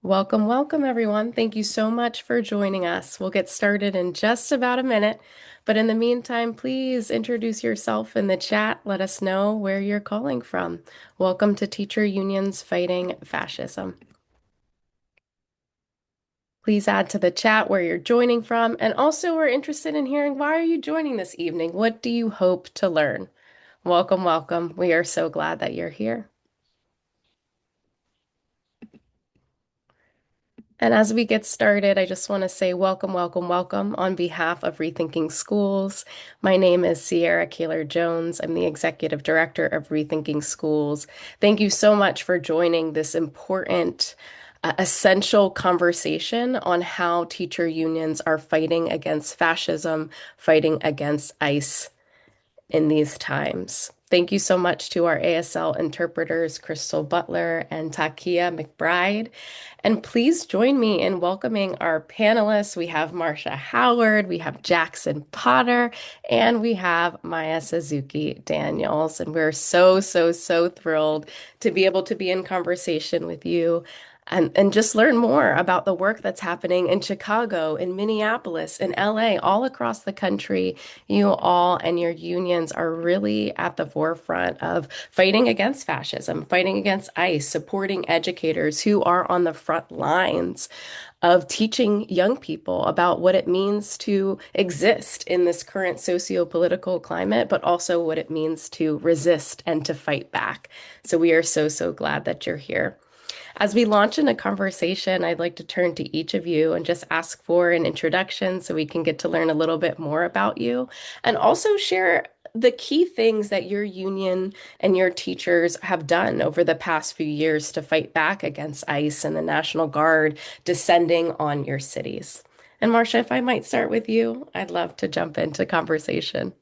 Welcome, welcome, everyone. Thank you so much for joining us. We'll get started in just about a minute, but in the meantime, please introduce yourself in the chat. Let us know where you're calling from. Welcome to Teacher Unions Fighting Fascism. Please add to the chat where you're joining from, and also we're interested in hearing why are you joining this evening? What do you hope to learn? Welcome, welcome. We are so glad that you're here. And as we get started, I just want to say welcome, welcome, welcome on behalf of Rethinking Schools. My name is Sierra Kaler Jones. I'm the Executive Director of Rethinking Schools. Thank you so much for joining this important, essential conversation on how teacher unions are fighting against fascism, fighting against ICE in these times. Thank you so much to our ASL interpreters, Crystal Butler and Takia McBride. And please join me in welcoming our panelists. We have Marcia Howard, we have Jackson Potter, and we have Maya Suzuki Daniels. And we're so thrilled to be able to be in conversation with you and just learn more about the work that's happening in Chicago, in Minneapolis, in LA, all across the country. You all and your unions are really at the forefront of fighting against fascism, fighting against ICE, supporting educators who are on the front lines of teaching young people about what it means to exist in this current socio-political climate, but also what it means to resist and to fight back. So we are so glad that you're here. As we launch in a conversation, I'd like to turn to each of you and just ask for an introduction so we can get to learn a little bit more about you and also share the key things that your union and your teachers have done over the past few years to fight back against ICE and the National Guard descending on your cities. And Marcia, if I might start with you, I'd love to jump into conversation.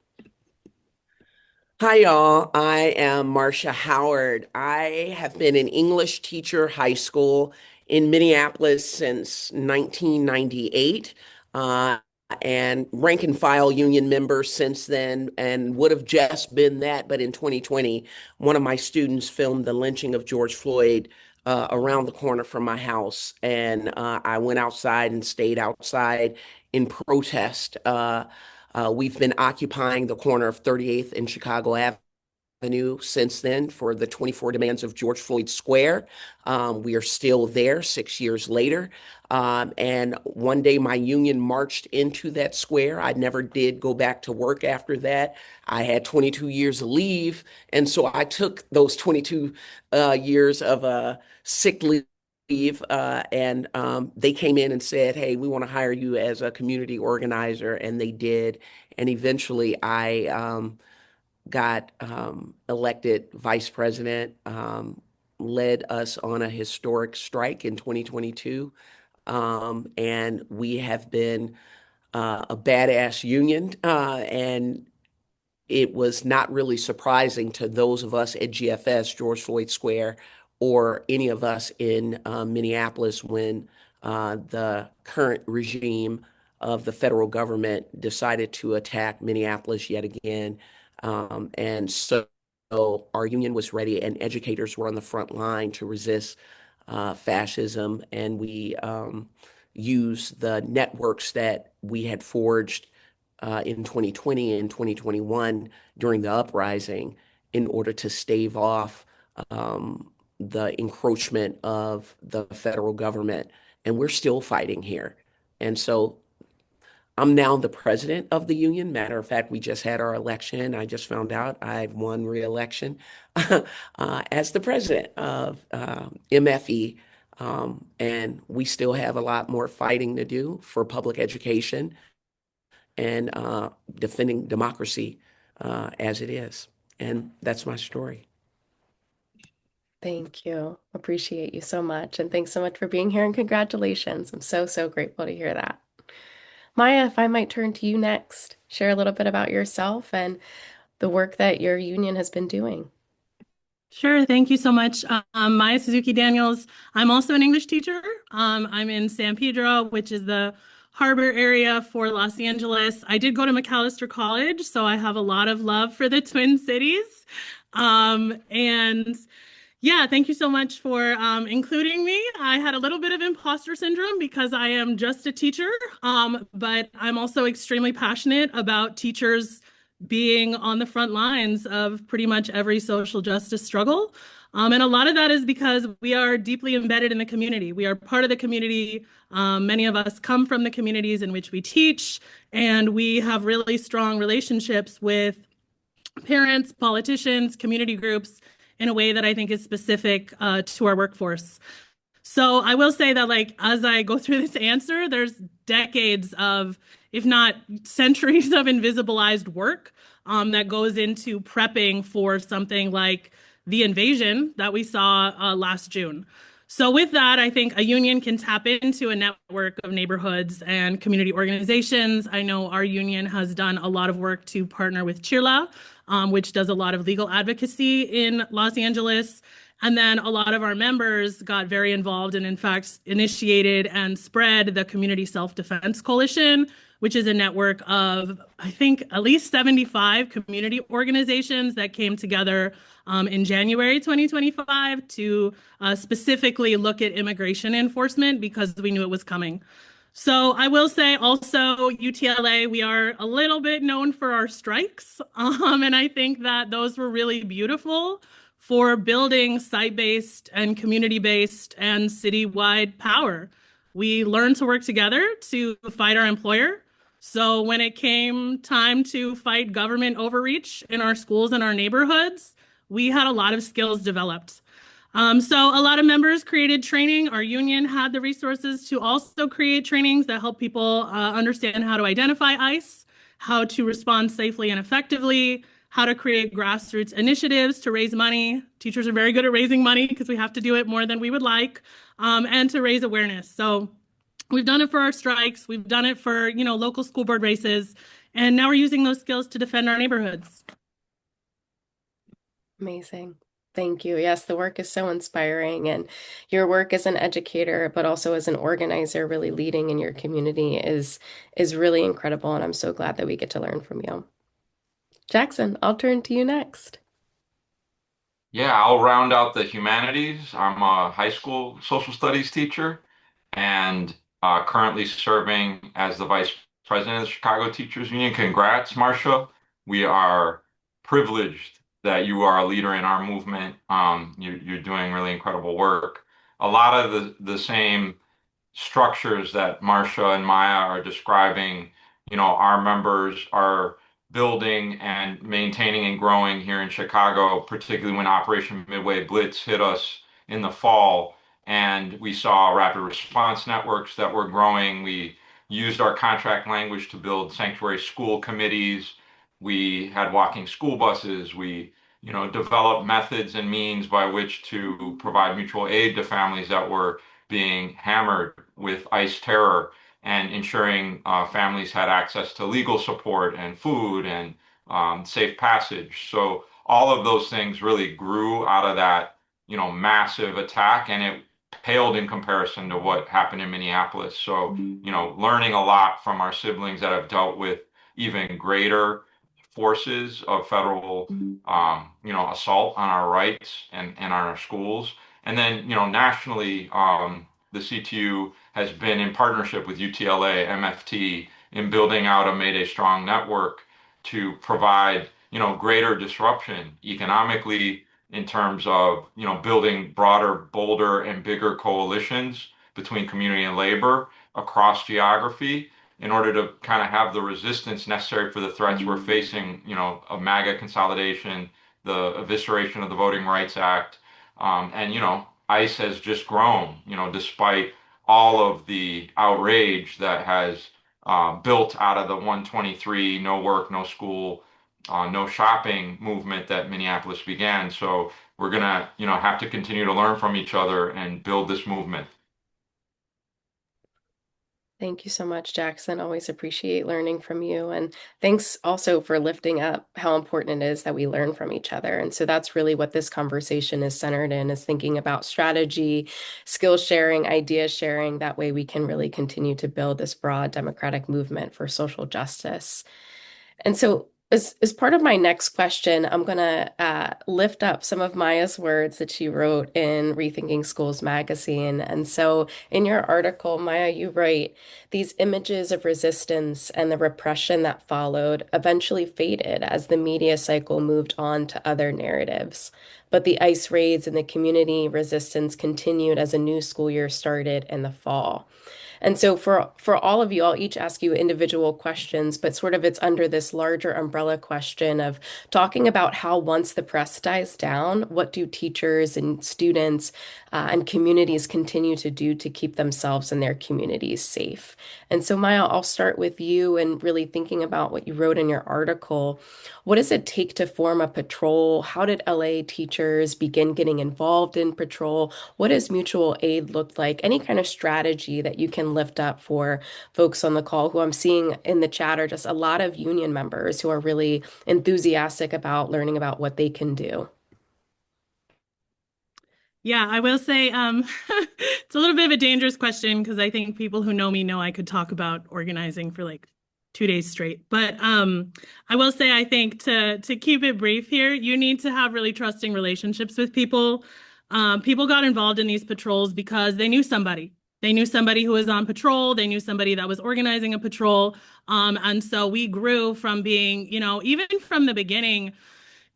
Hi, y'all. I am Marcia Howard. I have been an English teacher, high school in Minneapolis since 1998, uh, and rank and file union member since then, and would have just been that. But in 2020, one of my students filmed the lynching of George Floyd around the corner from my house, and I went outside and stayed outside in protest. We've been occupying the corner of 38th and Chicago Avenue since then for the 24 demands of George Floyd Square. We are still there 6 years later. And one day my union marched into that square. I never did go back to work after that. I had 22 years of leave. And so I took those 22 years of sick leave, and they came in and said, "Hey, we want to hire you as a community organizer," and they did. And eventually, I got elected vice president, led us on a historic strike in 2022, and we have been a badass union, and it was not really surprising to those of us at GFS, George Floyd Square, or any of us in Minneapolis when the current regime of the federal government decided to attack Minneapolis yet again. And so our union was ready, and educators were on the front line to resist fascism. And we used the networks that we had forged in 2020 and 2021 during the uprising in order to stave off the encroachment of the federal government. And we're still fighting here. And so I'm now the president of the union. Matter of fact, we just had our election. I just found out I've won re-election as the president of MFE. And we still have a lot more fighting to do for public education and defending democracy as it is. And that's my story. Thank you. Appreciate you so much. And thanks so much for being here and congratulations. I'm so grateful to hear that. Maya, if I might turn to you next, share a little bit about yourself and the work that your union has been doing. Sure. Thank you so much. Maya Suzuki Daniels. I'm also an English teacher. I'm in San Pedro, which is the harbor area for Los Angeles. I did go to McAllister College, so I have a lot of love for the Twin Cities. And Yeah, thank you so much for including me. I had a little bit of imposter syndrome because I am just a teacher, but I'm also extremely passionate about teachers being on the front lines of pretty much every social justice struggle. And a lot of that is because we are deeply embedded in the community. We are part of the community. Many of us come from the communities in which we teach, and we have really strong relationships with parents, politicians, community groups in a way that I think is specific to our workforce. So I will say that, like, as I go through this answer, there's decades of, if not centuries of invisibilized work that goes into prepping for something like the invasion that we saw last June. So with that, I think a union can tap into a network of neighborhoods and community organizations. I know our union has done a lot of work to partner with Cheerla, which does a lot of legal advocacy in Los Angeles. And then a lot of our members got very involved and, in fact, initiated and spread the Community Self-Defense Coalition, which is a network of, I think, at least 75 community organizations that came together in January 2025 to specifically look at immigration enforcement because we knew it was coming. So I will say also UTLA, we are a little bit known for our strikes. And I think that those were really beautiful for building site-based and community-based and citywide power. We learned to work together to fight our employer. So when it came time to fight government overreach in our schools and our neighborhoods, we had a lot of skills developed. So a lot of members created training. Our union had the resources to also create trainings that help people understand how to identify ICE, how to respond safely and effectively, how to create grassroots initiatives to raise money. Teachers are very good at raising money because we have to do it more than we would like, and to raise awareness. So we've done it for our strikes. We've done it for, local school board races. And now we're using those skills to defend our neighborhoods. Amazing. Thank you. Yes, the work is so inspiring, and your work as an educator, but also as an organizer, really leading in your community is really incredible, and I'm so glad that we get to learn from you. Jackson, I'll turn to you next. Yeah, I'll round out the humanities. I'm a high school social studies teacher and currently serving as the vice president of the Chicago Teachers Union. Congrats, Marcia. We are privileged that you are a leader in our movement. You're doing really incredible work. A lot of the same structures that Marcia and Maya are describing, our members are building and maintaining and growing here in Chicago, particularly when Operation Midway Blitz hit us in the fall. And we saw rapid response networks that were growing. We used our contract language to build sanctuary school committees. We had walking school buses. We developed methods and means by which to provide mutual aid to families that were being hammered with ICE terror and ensuring families had access to legal support and food and safe passage. So all of those things really grew out of that, massive attack, and it paled in comparison to what happened in Minneapolis. So, learning a lot from our siblings that have dealt with even greater forces of federal, assault on our rights and on our schools. And then, nationally, the CTU has been in partnership with UTLA, MFT, in building out a Mayday Strong network to provide, greater disruption economically in terms of, building broader, bolder, and bigger coalitions between community and labor across geography in order to kind of have the resistance necessary for the threats we're facing, a MAGA consolidation, the evisceration of the Voting Rights Act, and ICE has just grown, despite all of the outrage that has built out of the 123 no work, no school, no shopping movement that Minneapolis began. So we're gonna, have to continue to learn from each other and build this movement. Thank you so much, Jackson. Always appreciate learning from you. And thanks also for lifting up how important it is that we learn from each other. And so that's really what this conversation is centered in, is thinking about strategy, skill sharing, idea sharing. That way we can really continue to build this broad democratic movement for social justice. And so As part of my next question, I'm going to lift up some of Maya's words that she wrote in Rethinking Schools magazine. And so in your article, Maya, you write, these images of resistance and the repression that followed eventually faded as the media cycle moved on to other narratives. But the ICE raids and the community resistance continued as a new school year started in the fall. And so for all of you, I'll each ask you individual questions, but sort of it's under this larger umbrella question of talking about how once the press dies down, what do teachers and students and communities continue to do to keep themselves and their communities safe? And so Maya, I'll start with you and really thinking about what you wrote in your article. What does it take to form a patrol? How did LA teachers begin getting involved in patrol? What does mutual aid look like? Any kind of strategy that you can lift up for folks on the call who I'm seeing in the chat are just a lot of union members who are really enthusiastic about learning about what they can do. Yeah, I will say it's a little bit of a dangerous question because I think people who know me know I could talk about organizing for like 2 days straight. But I will say I think to keep it brief here, you need to have really trusting relationships with people. People got involved in these patrols because they knew somebody. They knew somebody who was on patrol. They knew somebody that was organizing a patrol. And so we grew from being, even from the beginning,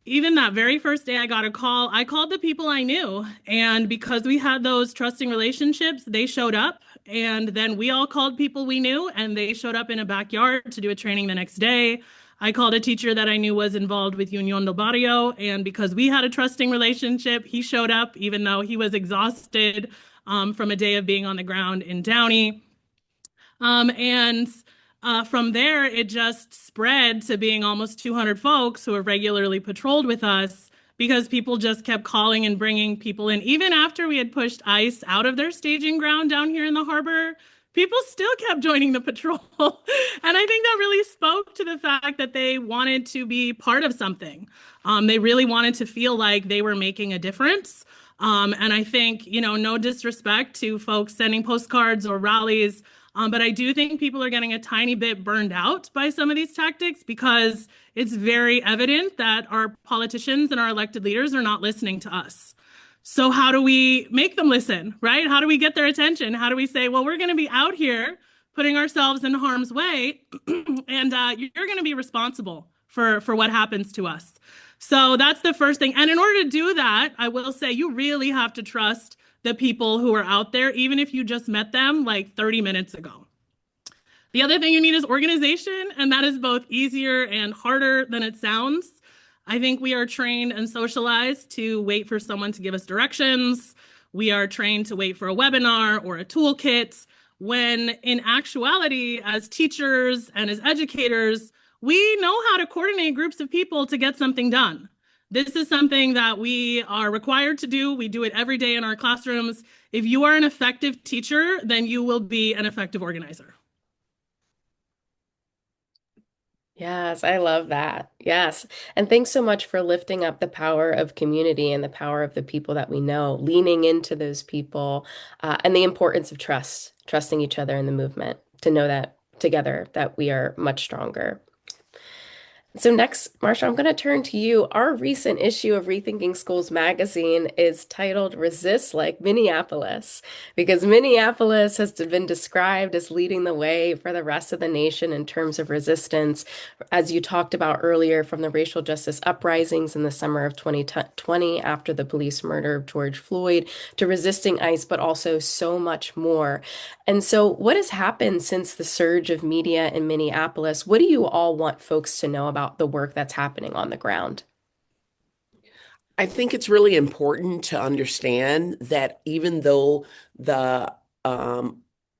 even that very first day I got a call, I called the people I knew. And because we had those trusting relationships, they showed up. And then we all called people we knew, and they showed up in a backyard to do a training the next day. I called a teacher that I knew was involved with Unión del Barrio. And because we had a trusting relationship, he showed up, even though he was exhausted from a day of being on the ground in Downey. And from there, it just spread to being almost 200 folks who have regularly patrolled with us because people just kept calling and bringing people in. Even after we had pushed ICE out of their staging ground down here in the harbor, people still kept joining the patrol. And I think that really spoke to the fact that they wanted to be part of something. They really wanted to feel like they were making a difference. And I think, no disrespect to folks sending postcards or rallies, but I do think people are getting a tiny bit burned out by some of these tactics because it's very evident that our politicians and our elected leaders are not listening to us. So how do we make them listen, right? How do we get their attention? How do we say, well, we're going to be out here putting ourselves in harm's way, and you're going to be responsible for what happens to us. So that's the first thing. And in order to do that, I will say you really have to trust the people who are out there, even if you just met them like 30 minutes ago. The other thing you need is organization, and that is both easier and harder than it sounds. I think we are trained and socialized to wait for someone to give us directions. We are trained to wait for a webinar or a toolkit, when in actuality, as teachers and as educators, we know how to coordinate groups of people to get something done. This is something that we are required to do. We do it every day in our classrooms. If you are an effective teacher, then you will be an effective organizer. Yes, I love that. Yes. And thanks so much for lifting up the power of community and the power of the people that we know, leaning into those people, and the importance of trust, trusting each other in the movement, to know that together that we are much stronger. So next, Marsha, I'm going to turn to you. Our recent issue of Rethinking Schools magazine is titled Resist Like Minneapolis, because Minneapolis has been described as leading the way for the rest of the nation in terms of resistance, as you talked about earlier, from the racial justice uprisings in the summer of 2020 after the police murder of George Floyd, to resisting ICE, but also so much more. And so, what has happened since the surge of media in Minneapolis? What do you all want folks to know about the work that's happening on the ground? I think it's really important to understand that even though the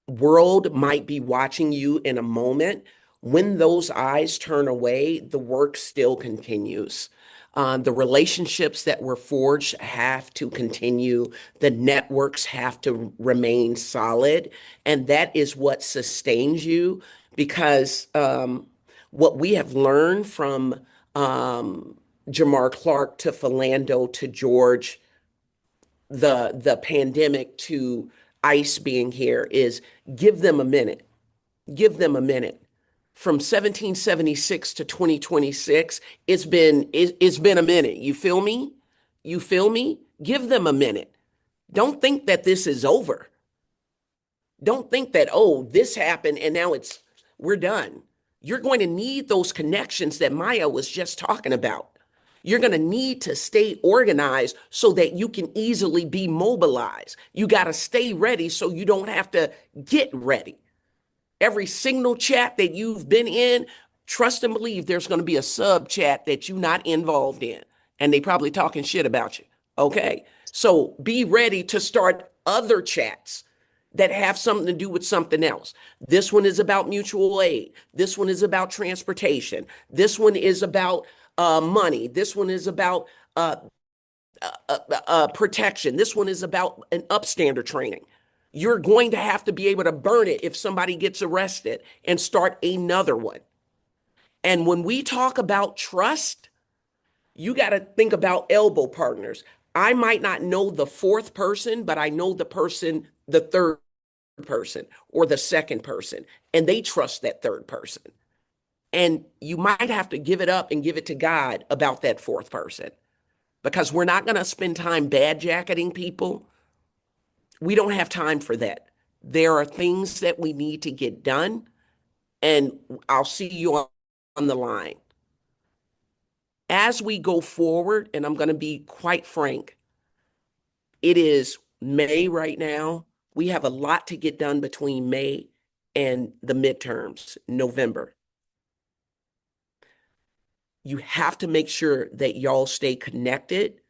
world might be watching you in a moment, when those eyes turn away, the work still continues. The relationships that were forged have to continue. The networks have to remain solid. And that is what sustains you because what we have learned from Jamar Clark to Philando to George, the pandemic to ICE being here is give them a minute. Give them a minute. from 1776 to 2026, it's been a minute. You feel me? You feel me? Give them a minute. Don't think that this is over. Don't think that, oh, this happened and now we're done. You're going to need those connections that Maya was just talking about. You're going to need to stay organized so that you can easily be mobilized. You got to stay ready so you don't have to get ready. Every signal chat that you've been in, trust and believe there's going to be a sub chat that you're not involved in. And they probably talking shit about you. Okay. So be ready to start other chats that have something to do with something else. This one is about mutual aid. This one is about transportation. This one is about money. This one is about protection. This one is about an upstander training. You're going to have to be able to burn it if somebody gets arrested and start another one. And when we talk about trust, you got to think about elbow partners. I might not know the fourth person, but I know the person, the third person or the second person, and they trust that third person. And you might have to give it up and give it to God about that fourth person because we're not going to spend time bad jacketing people. We don't have time for that. There are things that we need to get done, and I'll see you on the line. As we go forward, and I'm going to be quite frank, it is May right now. We have a lot to get done between May and the midterms, November. You have to make sure that y'all stay connected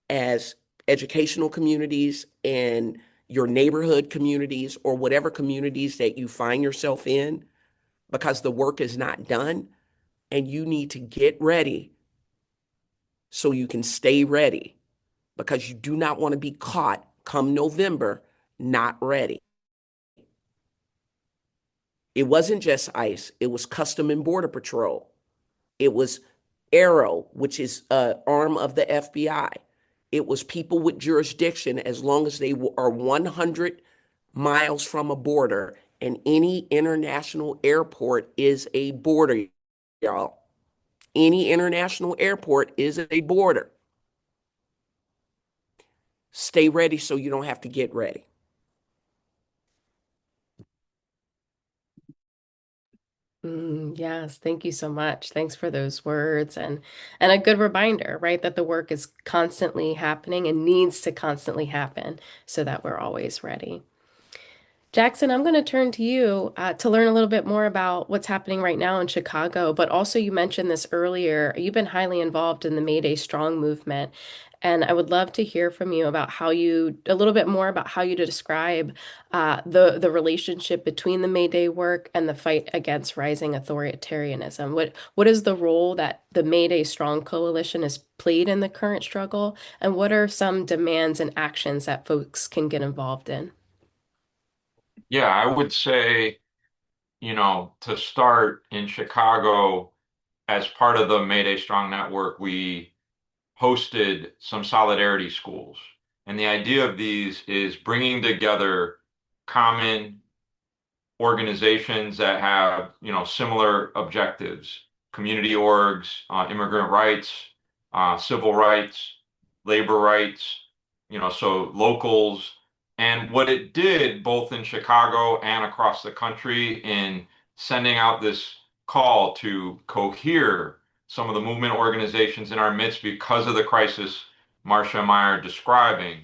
as educational communities and your neighborhood communities or whatever communities that you find yourself in, because the work is not done and you need to get ready so you can stay ready, because you do not want to be caught come November not ready. It wasn't just ICE, it was Custom and Border Patrol. It was Arrow, which is an arm of the FBI. It was people with jurisdiction as long as they are 100 miles from a border, and any international airport is a border, y'all. Any international airport is a border. Stay ready so you don't have to get ready. Yes, thank you so much. Thanks for those words and a good reminder, right, that the work is constantly happening and needs to constantly happen so that we're always ready. Jackson, I'm going to turn to you to learn a little bit more about what's happening right now in Chicago, but also you mentioned this earlier. You've been highly involved in the Mayday Strong movement, and I would love to hear from you about a little bit more about how you describe the relationship between the Mayday work and the fight against rising authoritarianism. What is the role that the Mayday Strong Coalition has played in the current struggle, and what are some demands and actions that folks can get involved in? Yeah, I would say, to start in Chicago, as part of the Mayday Strong Network, we hosted some solidarity schools. And the idea of these is bringing together common organizations that have, similar objectives, community orgs, immigrant rights, civil rights, labor rights, so locals. And what it did both in Chicago and across the country in sending out this call to cohere some of the movement organizations in our midst because of the crisis Marcia and I are describing,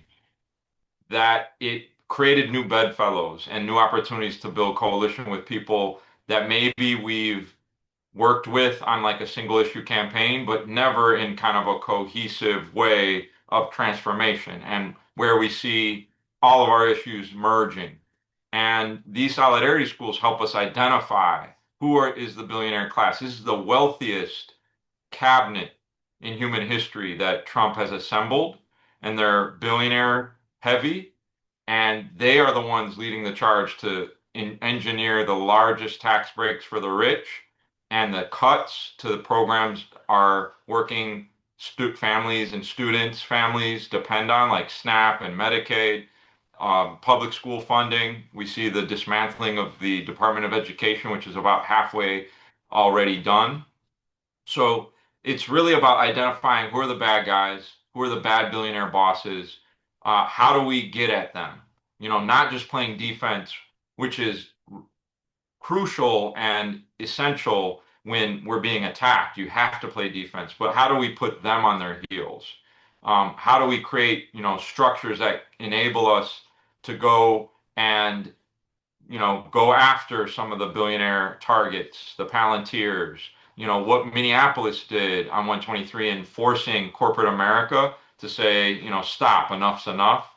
that it created new bedfellows and new opportunities to build coalition with people that maybe we've worked with on like a single issue campaign, but never in kind of a cohesive way of transformation and where we see all of our issues merging. And these solidarity schools help us identify is the billionaire class. This is the wealthiest cabinet in human history that Trump has assembled, and they're billionaire heavy, and they are the ones leading the charge to engineer the largest tax breaks for the rich, and the cuts to the programs are working families and students families depend on, like SNAP and Medicaid, public school funding. We see the dismantling of the Department of Education, which is about halfway already done. So it's really about identifying who are the bad guys, who are the bad billionaire bosses, how do we get at them? Not just playing defense, which is crucial and essential when we're being attacked. You have to play defense, but how do we put them on their heels? How do we create, structures that enable us to go and go after some of the billionaire targets, the Palantirs, what Minneapolis did on 123 and forcing corporate America to say, stop, enough's enough,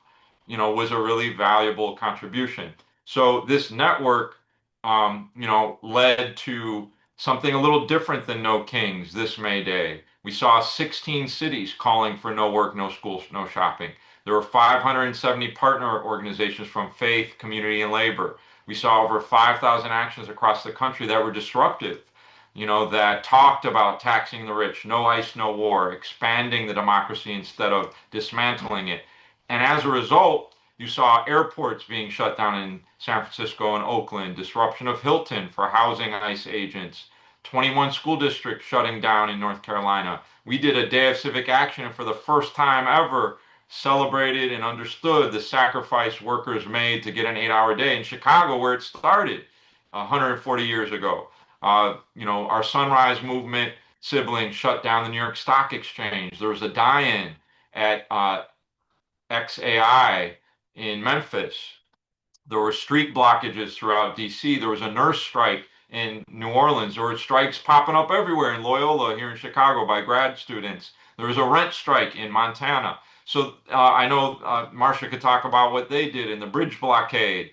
was a really valuable contribution. So this network, led to something a little different than No Kings this May Day. We saw 16 cities calling for no work, no schools, no shopping. There were 570 partner organizations from faith, community, and labor. We saw over 5,000 actions across the country that were disruptive, that talked about taxing the rich, no ICE, no war, expanding the democracy instead of dismantling it. And as a result, you saw airports being shut down in San Francisco and Oakland, disruption of Hilton for housing ICE agents, 21 school districts shutting down in North Carolina. We did a day of civic action and for the first time ever celebrated and understood the sacrifice workers made to get an 8-hour day in Chicago, where it started 140 years ago. Our Sunrise Movement siblings shut down the New York Stock Exchange. There was a die-in at XAI in Memphis. There were street blockages throughout DC. There was a nurse strike in New Orleans. There were strikes popping up everywhere in Loyola here in Chicago by grad students. There was a rent strike in Montana. So I know Marcia could talk about what they did in the bridge blockade.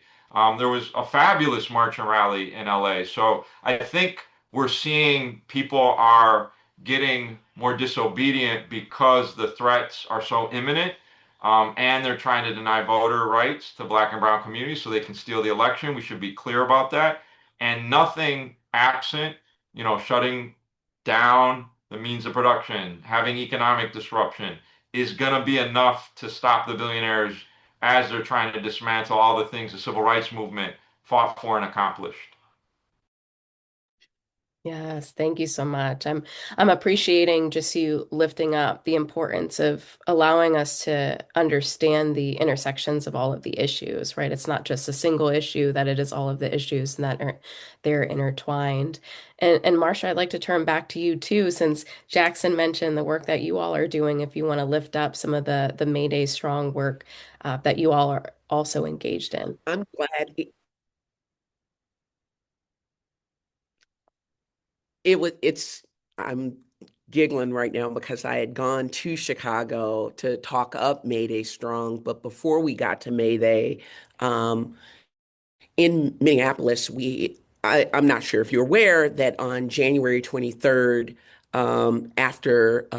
There was a fabulous march and rally in LA. So I think we're seeing people are getting more disobedient because the threats are so imminent, and they're trying to deny voter rights to black and brown communities so they can steal the election. We should be clear about that. And nothing absent, shutting down the means of production, having economic disruption is going to be enough to stop the billionaires as they're trying to dismantle all the things the civil rights movement fought for and accomplished. Yes, thank you so much. I'm appreciating just you lifting up the importance of allowing us to understand the intersections of all of the issues, right? It's not just a single issue, that it is all of the issues and that are they're intertwined. And Marcia, I'd like to turn back to you too, since Jackson mentioned the work that you all are doing, if you want to lift up some of the Mayday Strong work that you all are also engaged in. I'm glad it's I'm giggling right now because I had gone to Chicago to talk up Mayday Strong, but before we got to Mayday, um, in Minneapolis, I'm not sure if you're aware that on January 23rd, after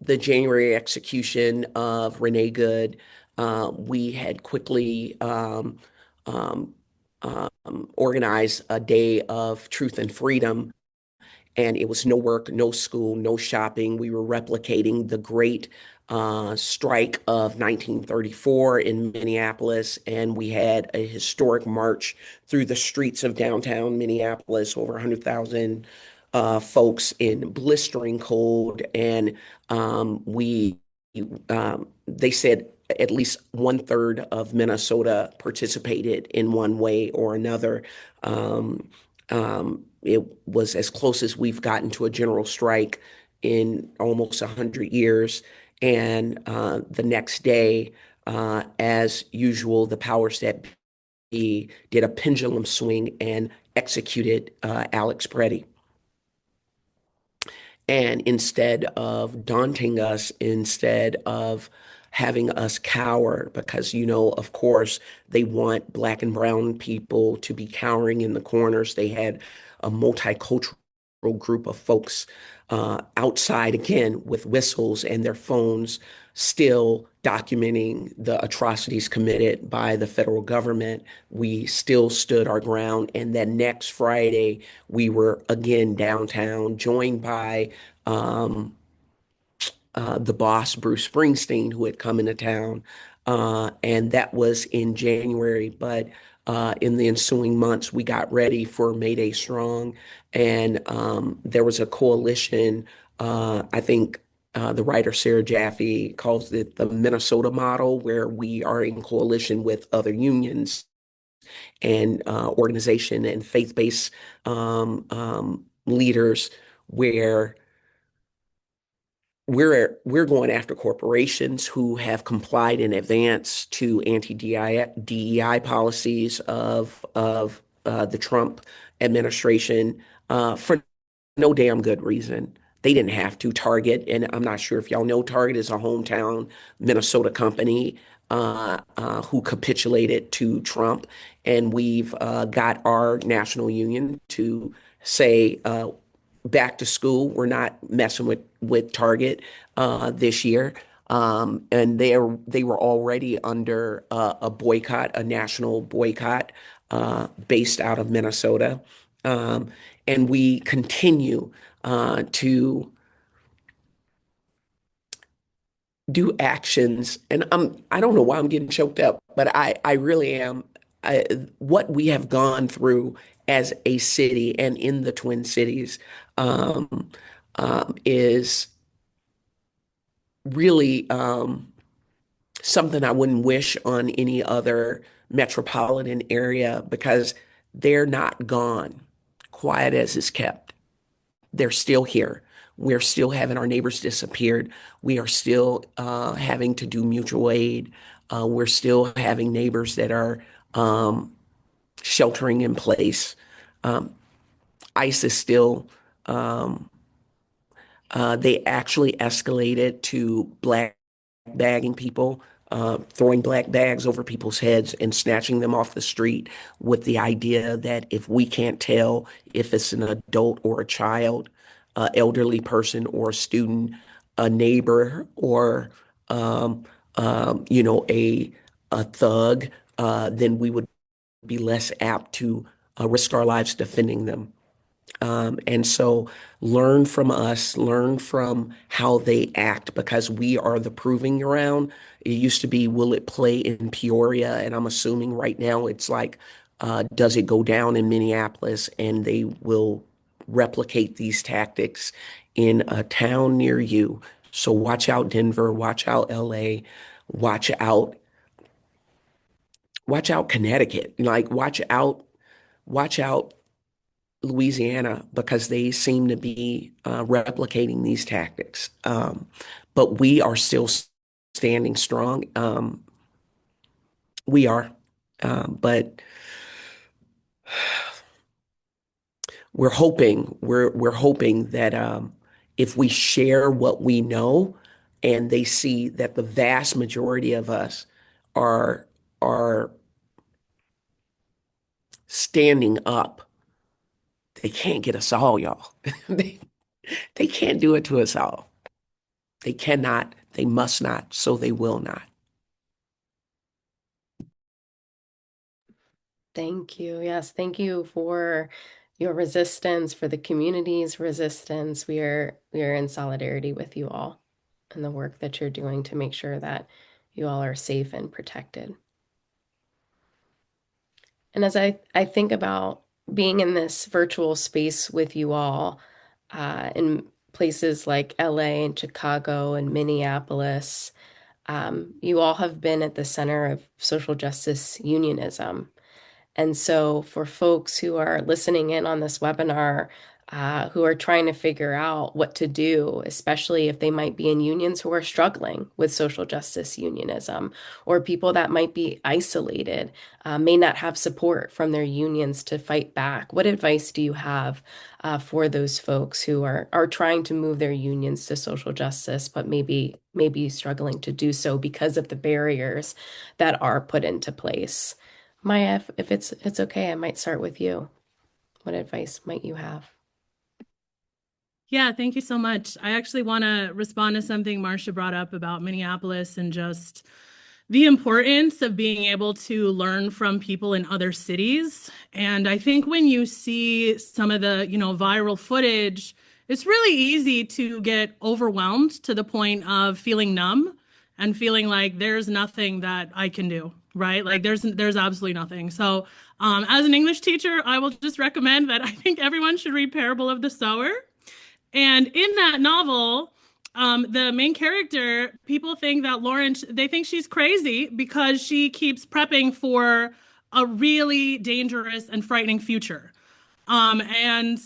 the January execution of Renee Good, we had quickly um, organized a day of truth and freedom, and it was no work, no school, no shopping. We were replicating the great strike of 1934 in Minneapolis, and we had a historic march through the streets of downtown Minneapolis, over 100,000 folks in blistering cold, and they said at least 1/3 of Minnesota participated in one way or another. It was as close as we've gotten to a general strike in almost 100 years. And the next day, as usual, the powers that be did a pendulum swing and executed Alex Preddy. And instead of daunting us, instead of having us cower, because, of course, they want black and brown people to be cowering in the corners. They had a multicultural group of folks outside again with whistles and their phones, still documenting the atrocities committed by the federal government. We still stood our ground. And then next Friday, we were again downtown, joined by um, the boss, Bruce Springsteen, who had come into town. And that was in January. But in the ensuing months, we got ready for May Day Strong, and there was a coalition. I think the writer Sarah Jaffe calls it the Minnesota model, where we are in coalition with other unions and organization and faith-based leaders, where we're going after corporations who have complied in advance to anti-DEI policies of the Trump administration for no damn good reason. They didn't have to. Target, and I'm not sure if y'all know, Target is a hometown Minnesota company who capitulated to Trump, and we've got our national union to say back to school. We're not messing with Target this year. And they were already under a boycott, a national boycott based out of Minnesota. Um, and we continue to do actions. And I don't know why I'm getting choked up, but I really am. What we have gone through as a city and in the Twin Cities um, is really something I wouldn't wish on any other metropolitan area, because they're not gone, quiet as is kept. They're still here. We're still having our neighbors disappeared. We are still having to do mutual aid. We're still having neighbors that are um, sheltering in place. Um, ICE is still, um, they actually escalated to black bagging people, throwing black bags over people's heads and snatching them off the street, with the idea that if we can't tell if it's an adult or a child, elderly person or a student, a neighbor, or a thug, then we would be less apt to risk our lives defending them. And so learn from us, learn from how they act, because we are the proving ground. It used to be, will it play in Peoria? And I'm assuming right now it's like, does it go down in Minneapolis? And they will replicate these tactics in a town near you. So watch out, Denver, watch out, LA, watch out, watch out, Connecticut, like watch out Louisiana, because they seem to be replicating these tactics. But we are still standing strong. We are, but we're hoping that if we share what we know, and they see that the vast majority of us are standing up, they can't get us all, y'all. they, they can't do it to us all. They cannot, they must not, so they will not. Thank you. Yes, thank you for your resistance, for the community's resistance. We are in solidarity with you all and the work that you're doing to make sure that you all are safe and protected. And as I think about being in this virtual space with you all, in places like LA and Chicago and Minneapolis, you all have been at the center of social justice unionism. And so, for folks who are listening in on this webinar, who are trying to figure out what to do, especially if they might be in unions who are struggling with social justice unionism, or people that might be isolated, may not have support from their unions to fight back, what advice do you have for those folks who are trying to move their unions to social justice, but maybe struggling to do so because of the barriers that are put into place? Maya, if it's okay, I might start with you. What advice might you have? Yeah, thank you so much. I actually want to respond to something Marcia brought up about Minneapolis and just the importance of being able to learn from people in other cities. And I think when you see some of the, viral footage, it's really easy to get overwhelmed to the point of feeling numb and feeling like there's nothing that I can do, right? Like there's absolutely nothing. So, as an English teacher, I will just recommend that I think everyone should read Parable of the Sower. And in that novel, the main character, people think that Lauren, they think she's crazy because she keeps prepping for a really dangerous and frightening future. And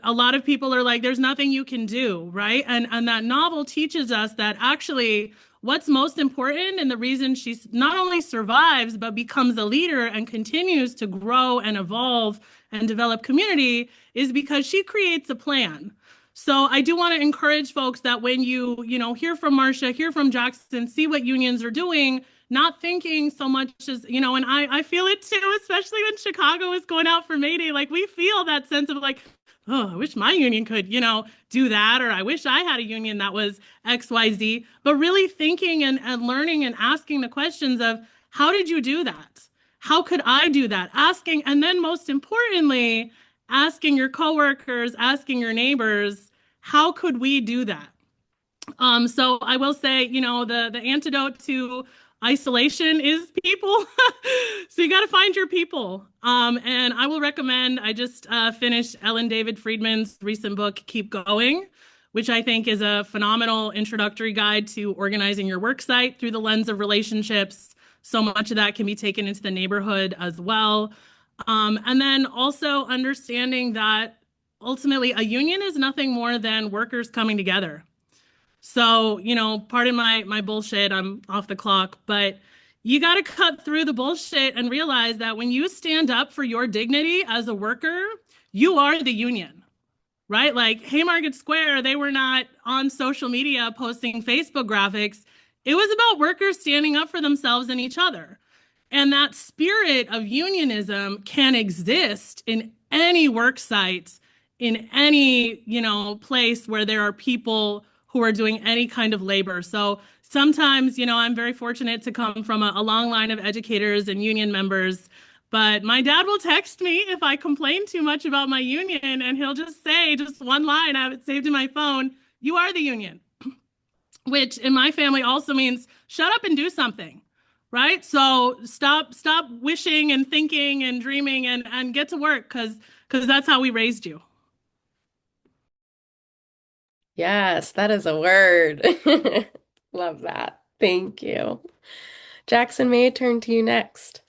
a lot of people are like, there's nothing you can do, right? And that novel teaches us that actually what's most important and the reason she not only survives but becomes a leader and continues to grow and evolve and develop community is because she creates a plan. So I do want to encourage folks that when hear from Marcia, hear from Jackson, see what unions are doing, not thinking so much as, and I feel it too, especially when Chicago is going out for May Day. Like we feel that sense of like, oh, I wish my union could, do that, or I wish I had a union that was XYZ. But really thinking and learning and asking the questions of how did you do that? How could I do that? Asking, and then most importantly, asking your coworkers, asking your neighbors, how could we do that? So I will say, the antidote to isolation is people. So you got to find your people. And I will recommend, I just finished Ellen David Friedman's recent book, Keep Going, which I think is a phenomenal introductory guide to organizing your work site through the lens of relationships. So much of that can be taken into the neighborhood as well. And then also understanding that ultimately a union is nothing more than workers coming together. So, pardon my bullshit, I'm off the clock, but you got to cut through the bullshit and realize that when you stand up for your dignity as a worker, you are the union, right? Like Haymarket Square, they were not on social media posting Facebook graphics. It was about workers standing up for themselves and each other. And that spirit of unionism can exist in any work site, in any, place where there are people who are doing any kind of labor. So sometimes, I'm very fortunate to come from a long line of educators and union members. But my dad will text me if I complain too much about my union, and he'll just say just one line, I have it saved in my phone, you are the union, which in my family also means shut up and do something. Right? So stop wishing and thinking and dreaming and get to work because that's how we raised you. Yes, that is a word. Love that. Thank you. Jackson, may I turn to you next?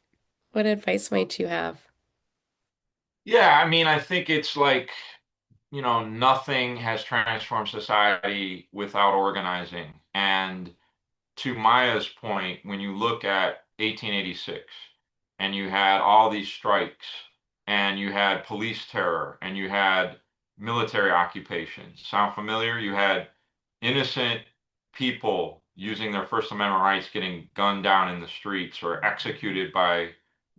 What advice might you have? Yeah, I mean, I think it's like, nothing has transformed society without organizing. And to Maya's point, when you look at 1886 and you had all these strikes and you had police terror and you had military occupations, sound familiar? You had innocent people using their First Amendment rights getting gunned down in the streets or executed by,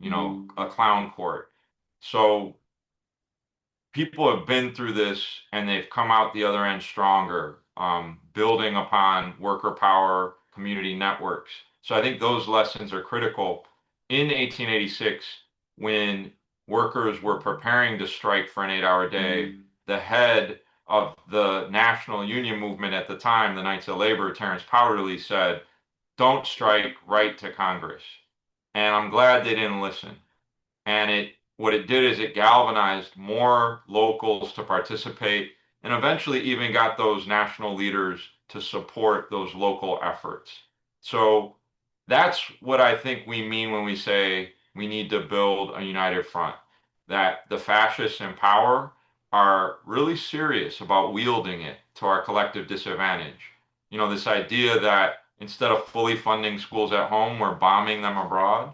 a clown court. So people have been through this and they've come out the other end stronger, building upon worker power, community networks. So I think those lessons are critical. In 1886, when workers were preparing to strike for an 8-hour day, the head of the national union movement at the time, the Knights of Labor, Terrence Powderly, said, "Don't strike, write to Congress." And I'm glad they didn't listen. And what it did is it galvanized more locals to participate and eventually even got those national leaders to support those local efforts. So that's what I think we mean when we say we need to build a united front, that the fascists in power are really serious about wielding it to our collective disadvantage. This idea that instead of fully funding schools at home, we're bombing them abroad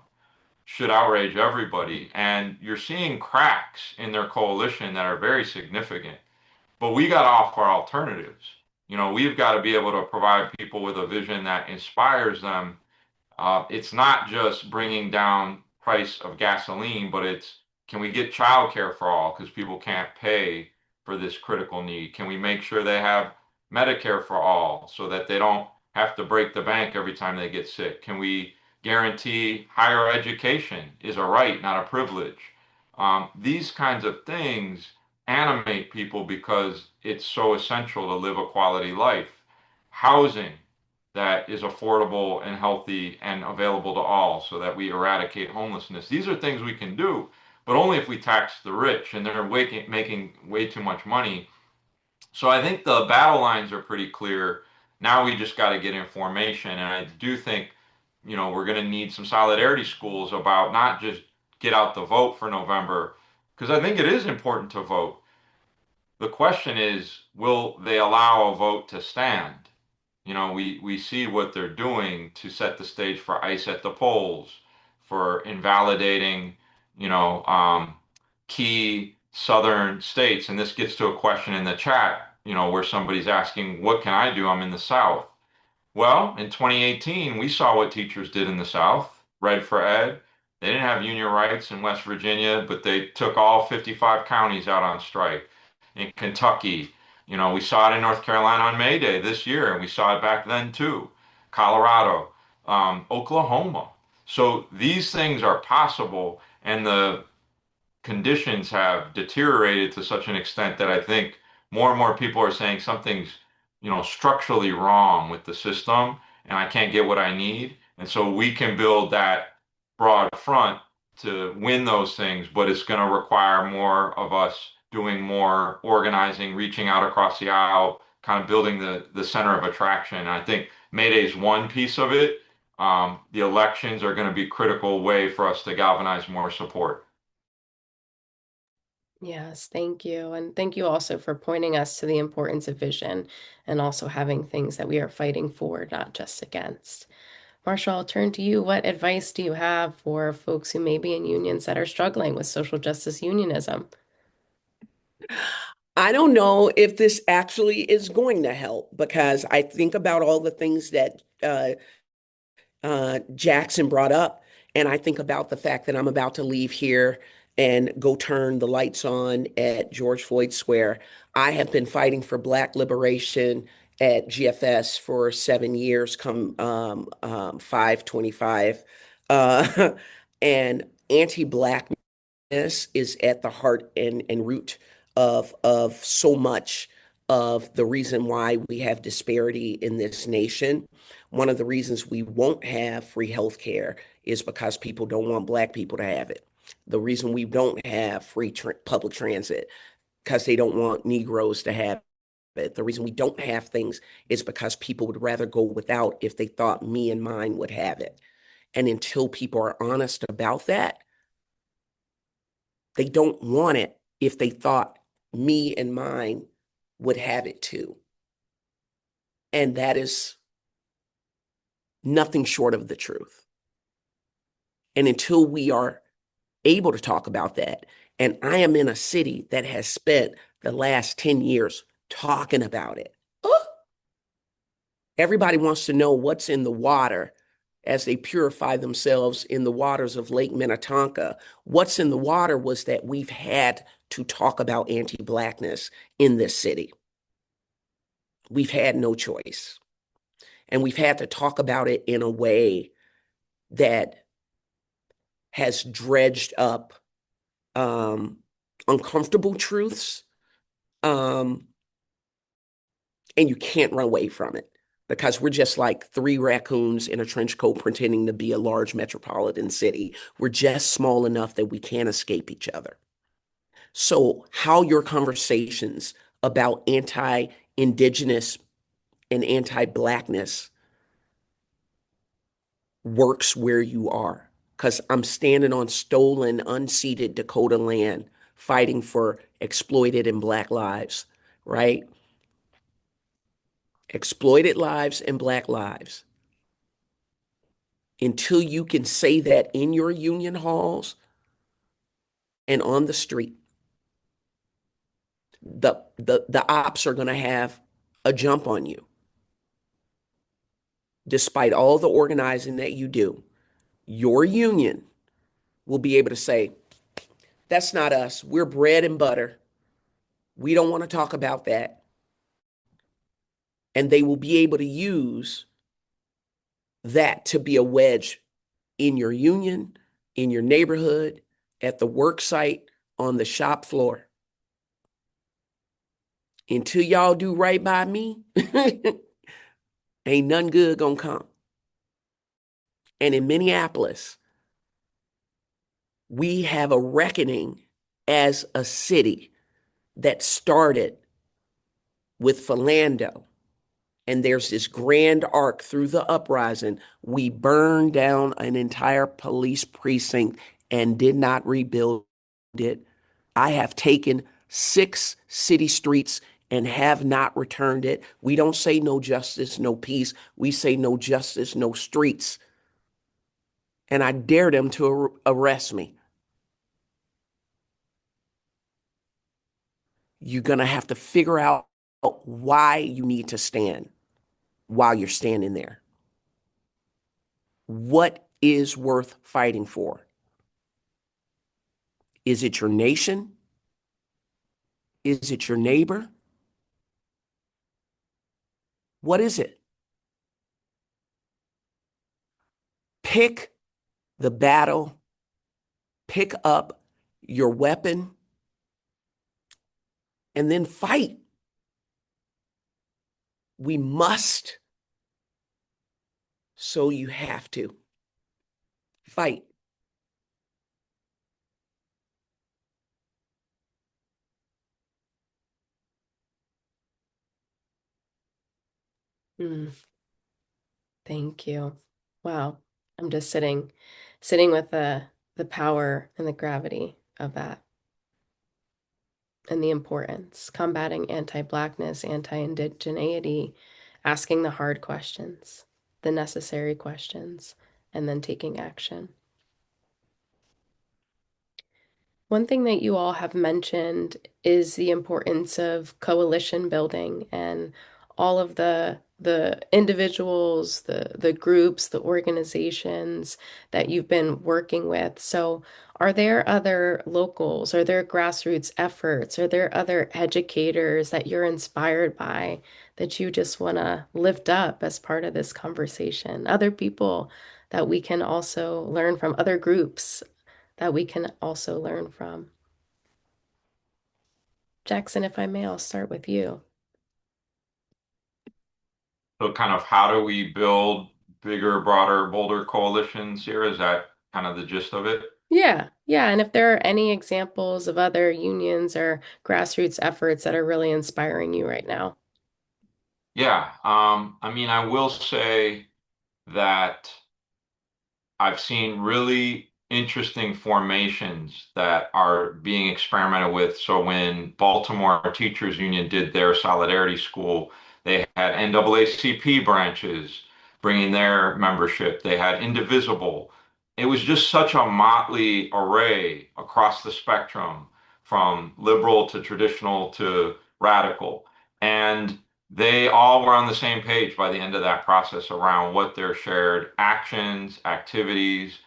should outrage everybody. And you're seeing cracks in their coalition that are very significant. But we got to offer alternatives. We've got to be able to provide people with a vision that inspires them. It's not just bringing down price of gasoline, but it's can we get childcare for all because people can't pay for this critical need? Can we make sure they have Medicare for all so that they don't have to break the bank every time they get sick? Can we guarantee higher education is a right, not a privilege? These kinds of things animate people because it's so essential to live a quality life. Housing, that is affordable and healthy and available to all so that we eradicate homelessness. These are things we can do, but only if we tax the rich, and they're making way too much money. So I think the battle lines are pretty clear. Now we just got to get information. And I do think, we're going to need some solidarity schools about not just get out the vote for November, because I think it is important to vote. The question is, will they allow a vote to stand? We see what they're doing to set the stage for ICE at the polls, for invalidating, you know, um, key southern states. And this gets to a question in the chat, where somebody's asking, what can I do? I'm in the South. Well, in 2018, we saw what teachers did in the South, Red for Ed. They didn't have union rights in West Virginia, but they took all 55 counties out on strike. In Kentucky, we saw it in North Carolina on May Day this year, and we saw it back then too. Colorado, Oklahoma. So these things are possible, and the conditions have deteriorated to such an extent that I think more and more people are saying something's, structurally wrong with the system, and I can't get what I need. And so we can build that broad front to win those things, but it's going to require more of us doing more organizing, reaching out across the aisle, kind of building the center of attraction. And I think May Day is one piece of it. The elections are going to be a critical way for us to galvanize more support. Yes, thank you. And thank you also for pointing us to the importance of vision and also having things that we are fighting for, not just against. Marshall, I'll turn to you. What advice do you have for folks who may be in unions that are struggling with social justice unionism? I don't know if this actually is going to help because I think about all the things that Jackson brought up, and I think about the fact that I'm about to leave here and go turn the lights on at George Floyd Square. I have been fighting for Black liberation at GFS for 7 years, come 5/25. Uh, and anti-Black is at the heart and root of so much of the reason why we have disparity in this nation. One of the reasons we won't have free healthcare is because people don't want Black people to have it. The reason we don't have free public transit because they don't want Negroes to have it. The reason we don't have things is because people would rather go without if they thought me and mine would have it. And until people are honest about that, they don't want it if they thought me and mine would have it too. And that is nothing short of the truth. And until we are able to talk about that, and I am in a city that has spent the last 10 years talking about it. Everybody wants to know what's in the water as they purify themselves in the waters of Lake Minnetonka. What's in the water was that we've had to talk about anti-Blackness in this city. We've had no choice. And we've had to talk about it in a way that has dredged up uncomfortable truths, and you can't run away from it because we're just like three raccoons in a trench coat pretending to be a large metropolitan city. We're just small enough that we can't escape each other. So how your conversations about anti-Indigenous and anti-Blackness works where you are. Because I'm standing on stolen, unceded Dakota land, fighting for exploited and Black lives, right? Exploited lives and Black lives. Until you can say that in your union halls and on the street, the ops are going to have a jump on you. Despite all the organizing that you do, your union will be able to say, that's not us. We're bread and butter. We don't want to talk about that. And they will be able to use that to be a wedge in your union, in your neighborhood, at the work site, on the shop floor. Until y'all do right by me, Ain't none good gonna come. And in Minneapolis, we have a reckoning as a city that started with Philando. And there's this grand arc through the uprising. We burned down an entire police precinct and did not rebuild it. I have taken 6 city streets and have not returned it. We don't say no justice, no peace. We say no justice, no streets. And I dare them to arrest me. You're going to have to figure out why you need to stand while you're standing there. What is worth fighting for? Is it your nation? Is it your neighbor? What is it? Pick the battle, pick up your weapon, and then fight. We must, so you have to fight. Mm, thank you. Wow. I'm just sitting with the power and the gravity of that and the importance, combating anti-Blackness, anti-indigeneity, asking the hard questions, the necessary questions, and then taking action. One thing that you all have mentioned is the importance of coalition building and all of the individuals, the groups, the organizations that you've been working with. So, are there other locals? Are there grassroots efforts? Are there other educators that you're inspired by that you just want to lift up as part of this conversation? Other people that we can also learn from, other groups that we can also learn from. Jackson, if I may, I'll start with you. So kind of how do we build bigger, broader, bolder coalitions here? Is that kind of the gist of it? Yeah, yeah. And if there are any examples of other unions or grassroots efforts that are really inspiring you right now. Yeah. I mean, I will say that I've seen really interesting formations that are being experimented with. So when Baltimore Teachers Union did their Solidarity School, they had NAACP branches bringing their membership. They had Indivisible. It was just such a motley array across the spectrum, from liberal to traditional to radical. And they all were on the same page by the end of that process around what their shared actions, activities,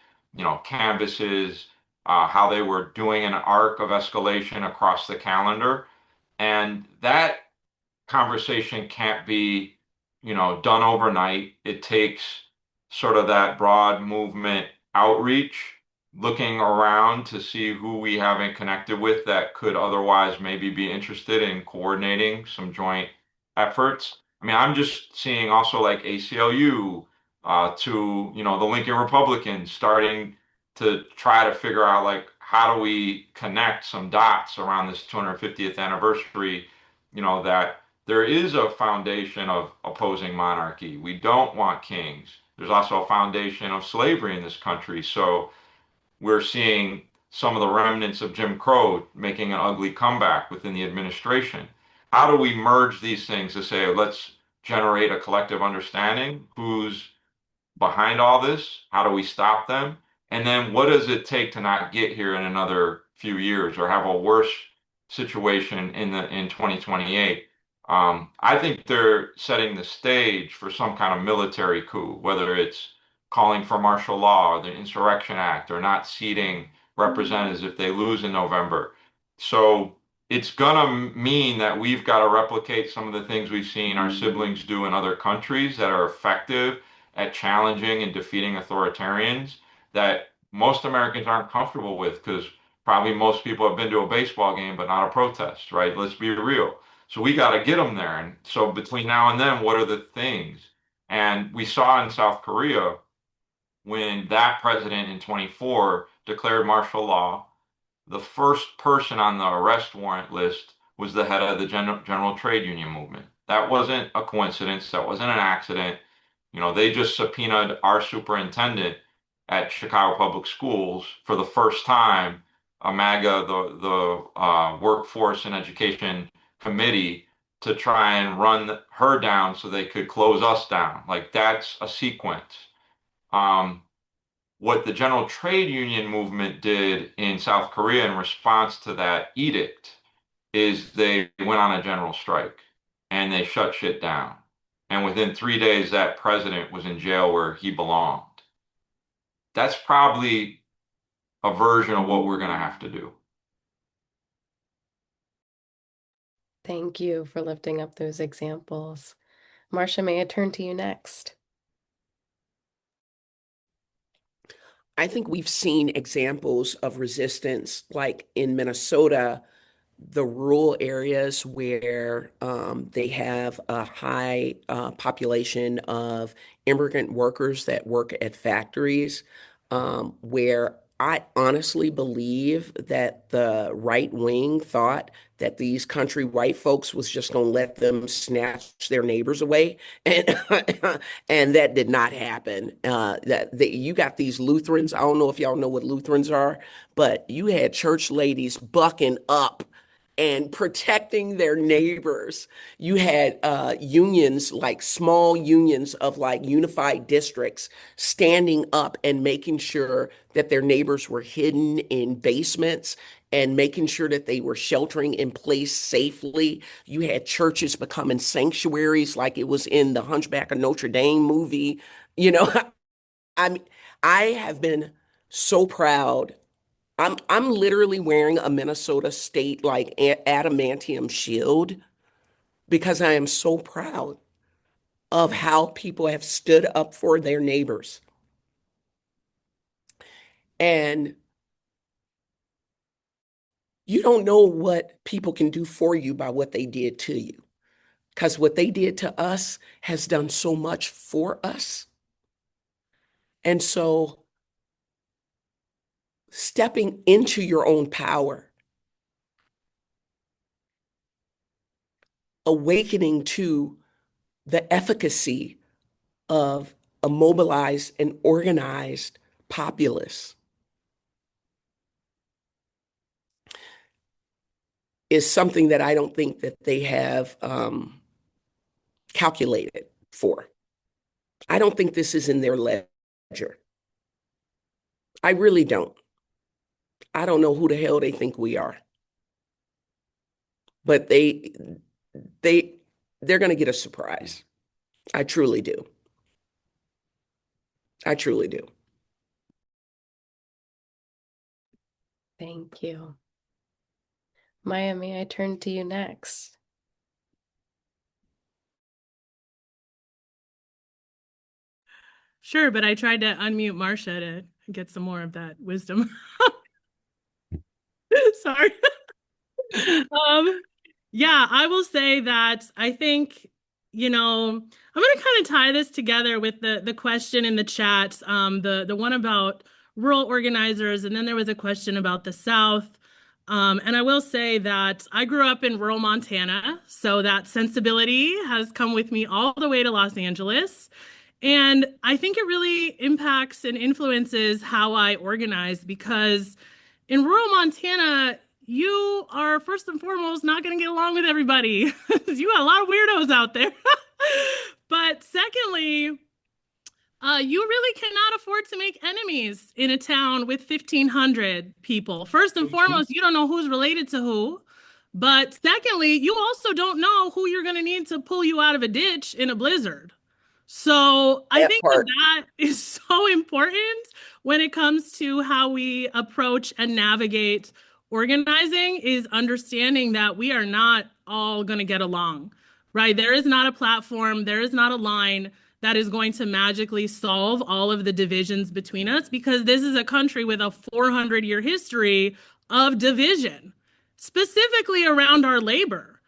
canvases, how they were doing an arc of escalation across the calendar. And that conversation can't be, done overnight. It takes sort of that broad movement outreach, looking around to see who we haven't connected with that could otherwise maybe be interested in coordinating some joint efforts. I mean, I'm just seeing also like ACLU to, the Lincoln Republicans starting to try to figure out like how do we connect some dots around this 250th anniversary, that there is a foundation of opposing monarchy. We don't want kings. There's also a foundation of slavery in this country. So we're seeing some of the remnants of Jim Crow making an ugly comeback within the administration. How do we merge these things to say, let's generate a collective understanding? Who's behind all this? How do we stop them? And then what does it take to not get here in another few years or have a worse situation in 2028? I think they're setting the stage for some kind of military coup, whether it's calling for martial law or the Insurrection Act or not seating representatives if they lose in November. So it's gonna mean that we've got to replicate some of the things we've seen our siblings do in other countries that are effective at challenging and defeating authoritarians that most Americans aren't comfortable with because probably most people have been to a baseball game but not a protest, right? Let's be real. So we got to get them there. And so between now and then, what are the things? And we saw in South Korea when that president in 24 declared martial law, the first person on the arrest warrant list was the head of the General Trade Union movement. That wasn't a coincidence. That wasn't an accident. They just subpoenaed our superintendent at Chicago Public Schools for the first time, a MAGA, the Workforce and Education Committee, to try and run her down so they could close us down. Like that's a sequence. Um, what the General Trade Union movement did in South Korea in response to that edict is they went on a general strike and they shut shit down. And within 3 days, that president was in jail where he belonged. That's probably a version of what we're going to have to do. Thank you for lifting up those examples. Marcia, may I turn to you next? I think we've seen examples of resistance, like in Minnesota, the rural areas where they have a high population of immigrant workers that work at factories, where I honestly believe that the right wing thought that these country white folks was just going to let them snatch their neighbors away, and and that did not happen. You got these Lutherans. I don't know if y'all know what Lutherans are, but you had church ladies bucking up and protecting their neighbors. You had unions, like small unions of like unified districts, standing up and making sure that their neighbors were hidden in basements and making sure that they were sheltering in place safely. You had churches becoming sanctuaries like it was in the Hunchback of Notre Dame movie. You know, I mean, I have been so proud. I'm literally wearing a Minnesota State like adamantium shield because I am so proud of how people have stood up for their neighbors. And you don't know what people can do for you by what they did to you, because what they did to us has done so much for us. And so stepping into your own power, awakening to the efficacy of a mobilized and organized populace is something that I don't think that they have calculated for. I don't think this is in their ledger. I really don't. I don't know who the hell they think we are. But they they're going to get a surprise. I truly do. I truly do. Thank you. Maya, may I turn to you next? Sure, but I tried to unmute Marcia to get some more of that wisdom. Sorry. Yeah, I will say that I think, I'm going to kind of tie this together with the question in the chat, the one about rural organizers, and then there was a question about the South. And I will say that I grew up in rural Montana, so that sensibility has come with me all the way to Los Angeles. And I think it really impacts and influences how I organize because in rural Montana, you are first and foremost not going to get along with everybody. You got a lot of weirdos out there. But secondly, you really cannot afford to make enemies in a town with 1,500 people. First and foremost, you don't know who's related to who. But secondly, you also don't know who you're going to need to pull you out of a ditch in a blizzard. So I That think that part. that is so important when it comes to how we approach and navigate organizing is understanding that we are not all going to get along, right? There is not a platform, there is not a line that is going to magically solve all of the divisions between us because this is a country with a 400-year history of division, specifically around our labor.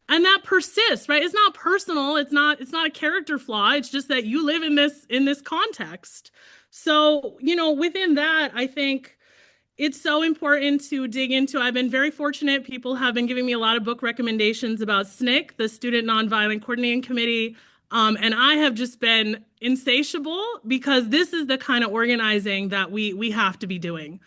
And that persists, right? It's not personal. It's not a character flaw. It's just that you live in this context. So, within that, I think it's so important to dig into. I've been very fortunate. People have been giving me a lot of book recommendations about SNCC, the Student Nonviolent Coordinating Committee. And I have just been insatiable because this is the kind of organizing that we have to be doing.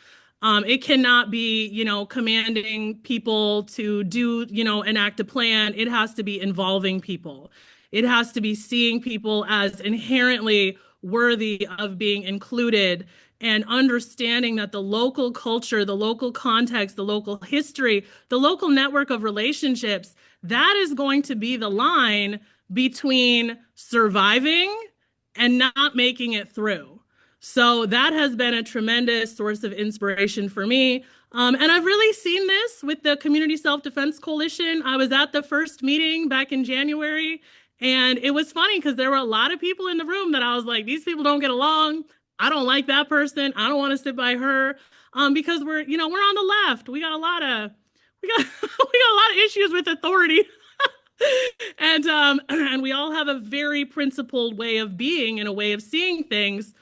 It cannot be, commanding people to do, enact a plan. It has to be involving people. It has to be seeing people as inherently worthy of being included and understanding that the local culture, the local context, the local history, the local network of relationships, that is going to be the line between surviving and not making it through. So that has been a tremendous source of inspiration for me. And I've really seen this with the Community Self-Defense Coalition. I was at the first meeting back in January, and it was funny because there were a lot of people in the room that I was like, these people don't get along. I don't like that person. I don't want to sit by her. Because we're on the left. We got we got a lot of issues with authority. And we all have a very principled way of being and a way of seeing things.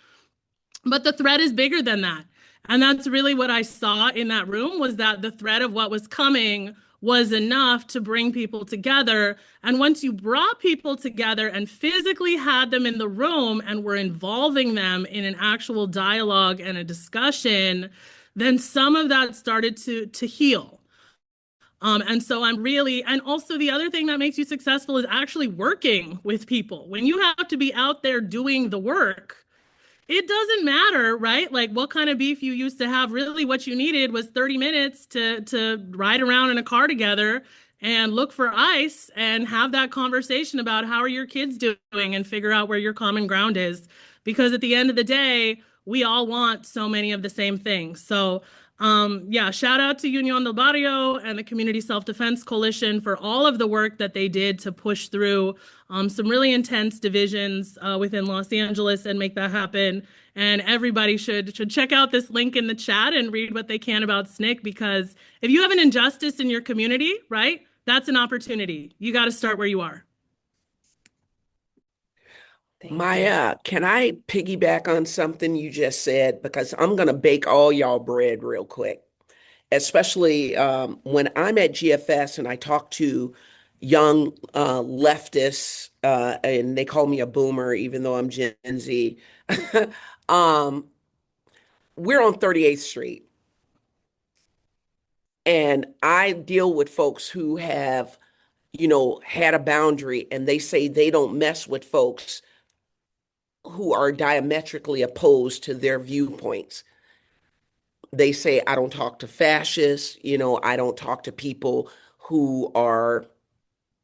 But the threat is bigger than that. And that's really what I saw in that room, was that the threat of what was coming was enough to bring people together. And once you brought people together and physically had them in the room and were involving them in an actual dialogue and a discussion, then some of that started to heal. And so and also the other thing that makes you successful is actually working with people. When you have to be out there doing the work, it doesn't matter, right? Like what kind of beef you used to have. Really, what you needed was 30 minutes to ride around in a car together and look for ice and have that conversation about how are your kids doing and figure out where your common ground is. Because at the end of the day, we all want so many of the same things. So yeah, shout out to Union del Barrio and the Community Self-Defense Coalition for all of the work that they did to push through some really intense divisions within Los Angeles and make that happen. And everybody should check out this link in the chat and read what they can about SNCC, because if you have an injustice in your community, right, that's an opportunity. You got to start where you are. Maya, can I piggyback on something you just said? Because I'm going to bake all y'all bread real quick, especially when I'm at GFS and I talk to young leftists, and they call me a boomer, even though I'm Gen Z. um, we're on 38th Street, and I deal with folks who have, had a boundary, and they say they don't mess with folks who are diametrically opposed to their viewpoints. They say, I don't talk to fascists, I don't talk to people who are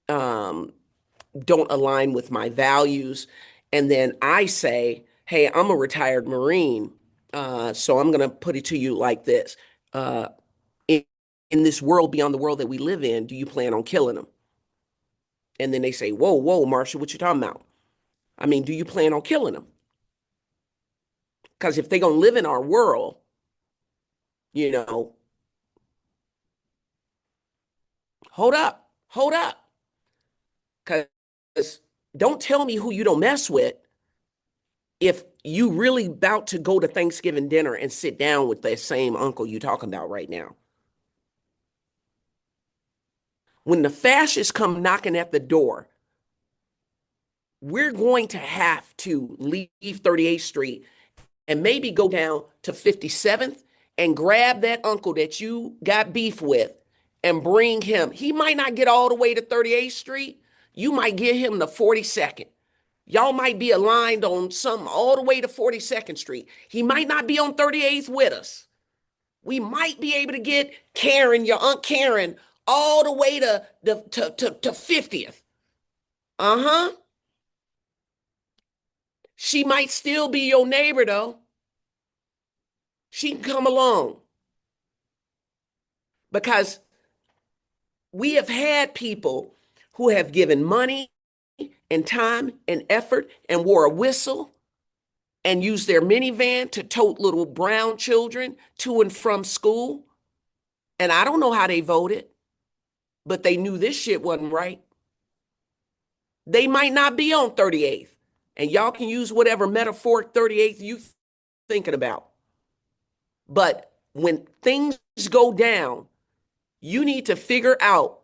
don't align with my values. And then I say, hey, I'm a retired Marine, so I'm going to put it to you like this. In, in this world beyond the world that we live in, do you plan on killing them? And then they say, whoa, Marsha, what you talking about? I mean, do you plan on killing them? Because if they're going to live in our world, hold up. Because don't tell me who you don't mess with if you really about to go to Thanksgiving dinner and sit down with that same uncle you talking about right now. When the fascists come knocking at the door, we're going to have to leave 38th Street and maybe go down to 57th and grab that uncle that you got beef with and bring him. He might not get all the way to 38th Street. You might get him to 42nd. Y'all might be aligned on something all the way to 42nd Street. He might not be on 38th with us. We might be able to get Karen, your Aunt Karen, all the way to 50th. Uh-huh. She might still be your neighbor, though. She can come along. Because we have had people who have given money and time and effort and wore a whistle and used their minivan to tote little brown children to and from school. And I don't know how they voted, but they knew this shit wasn't right. They might not be on 38th. And y'all can use whatever metaphoric 38th you thinking about. But when things go down, you need to figure out